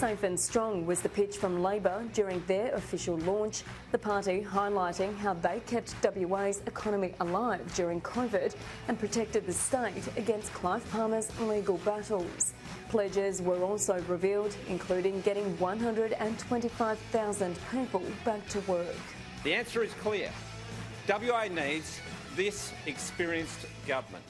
Safe and strong was the pitch from Labor during their official launch, the party highlighting how they kept WA's economy alive during COVID and protected the state against Clive Palmer's legal battles. Pledges were also revealed, including getting 125,000 people back to work. The answer is clear. WA needs this experienced government.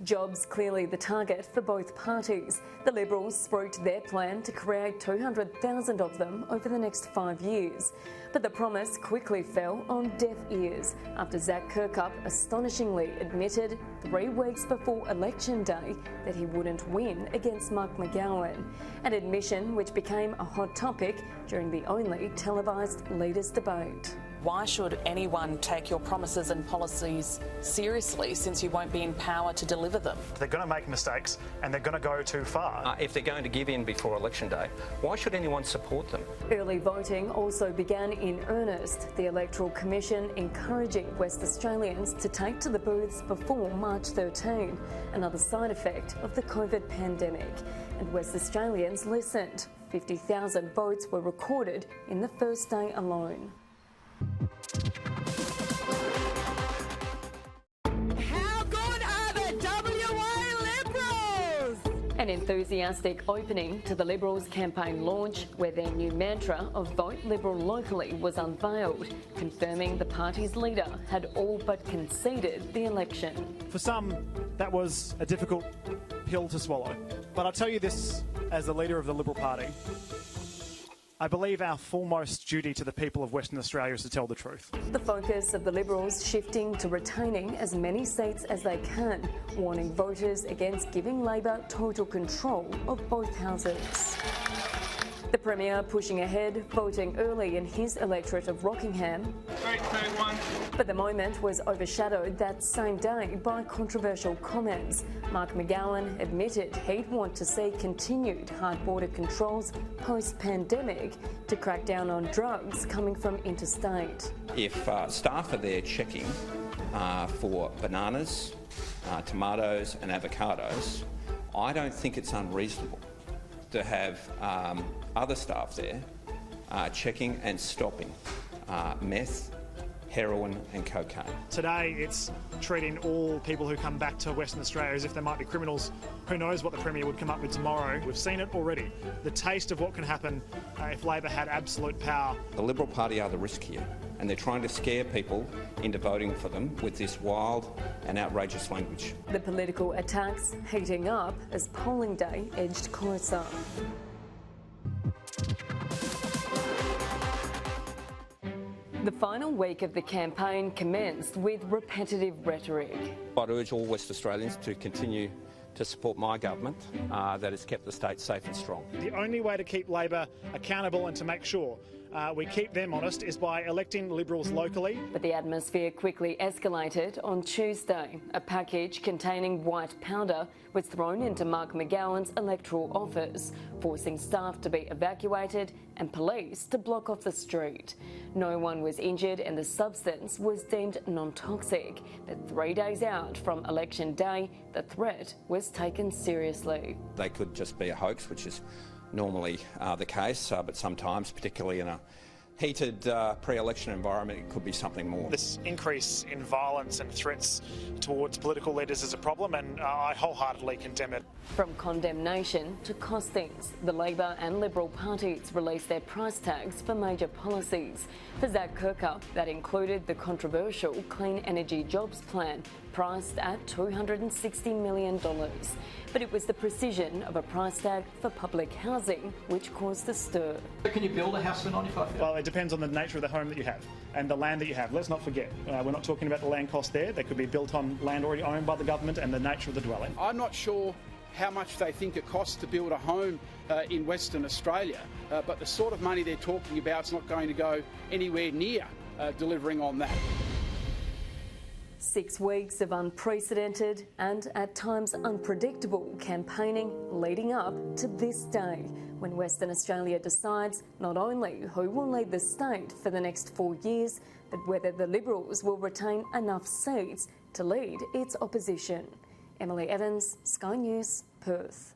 Jobs clearly the target for both parties. The Liberals spruiked their plan to create 200,000 of them over the next 5 years. But the promise quickly fell on deaf ears after Zac Kirkup astonishingly admitted 3 weeks before Election Day that he wouldn't win against Mark McGowan, an admission which became a hot topic during the only televised leaders' debate. Why should anyone take your promises and policies seriously since you won't be in power to deliver them? They're going to make mistakes and they're going to go too far. If they're going to give in before Election Day, why should anyone support them? Early voting also began in earnest, the Electoral Commission encouraging West Australians to take to the booths before March 13, another side effect of the COVID pandemic. And West Australians listened. 50,000 votes were recorded in the first day alone. How good are the WA Liberals? An enthusiastic opening to the Liberals campaign launch, where their new mantra of Vote Liberal locally was unveiled, confirming the party's leader had all but conceded the election. For some, that was a difficult pill to swallow. But I'll tell you this as the leader of the Liberal Party. I believe our foremost duty to the people of Western Australia is to tell the truth. The focus of the Liberals shifting to retaining as many seats as they can, warning voters against giving Labor total control of both houses. The Premier pushing ahead, voting early in his electorate of Rockingham. 3, 2, 1. But the moment was overshadowed that same day by controversial comments. Mark McGowan admitted he'd want to see continued hard border controls post-pandemic to crack down on drugs coming from interstate. If staff are there checking for bananas, tomatoes and avocados, I don't think it's unreasonable to have other staff there checking and stopping meth, heroin and cocaine. Today it's treating all people who come back to Western Australia as if they might be criminals. Who knows what the Premier would come up with tomorrow? We've seen it already. The taste of what can happen if Labor had absolute power. The Liberal Party are the risk here, and they're trying to scare people into voting for them with this wild and outrageous language. The political attacks heating up as polling day edged closer. The final week of the campaign commenced with repetitive rhetoric. I'd urge all West Australians to continue to support my government that has kept the state safe and strong. The only way to keep Labor accountable and to make sure we keep them honest is by electing Liberals locally. But the atmosphere quickly escalated on Tuesday. A package containing white powder was thrown into Mark McGowan's electoral office, forcing staff to be evacuated and police to block off the street. No one was injured and the substance was deemed non-toxic. But 3 days out from Election Day, the threat was taken seriously. They could just be a hoax, which is normally the case, but sometimes, particularly in a heated pre-election environment, it could be something more. This increase in violence and threats towards political leaders is a problem, and I wholeheartedly condemn it. From condemnation to costings, the Labor and Liberal parties released their price tags for major policies. For Zac Kirkup, that included the controversial Clean Energy Jobs Plan, priced at $260 million. But it was the precision of a price tag for public housing which caused a stir. Can you build a house for 95,000? Well, it depends on the nature of the home that you have and the land that you have. Let's not forget, we're not talking about the land cost there. They could be built on land already owned by the government and the nature of the dwelling. I'm not sure how much they think it costs to build a home in Western Australia, but the sort of money they're talking about is not going to go anywhere near delivering on that. 6 weeks of unprecedented and at times unpredictable campaigning leading up to this day, when Western Australia decides not only who will lead the state for the next 4 years, but whether the Liberals will retain enough seats to lead its opposition. Emily Evans, Sky News, Perth.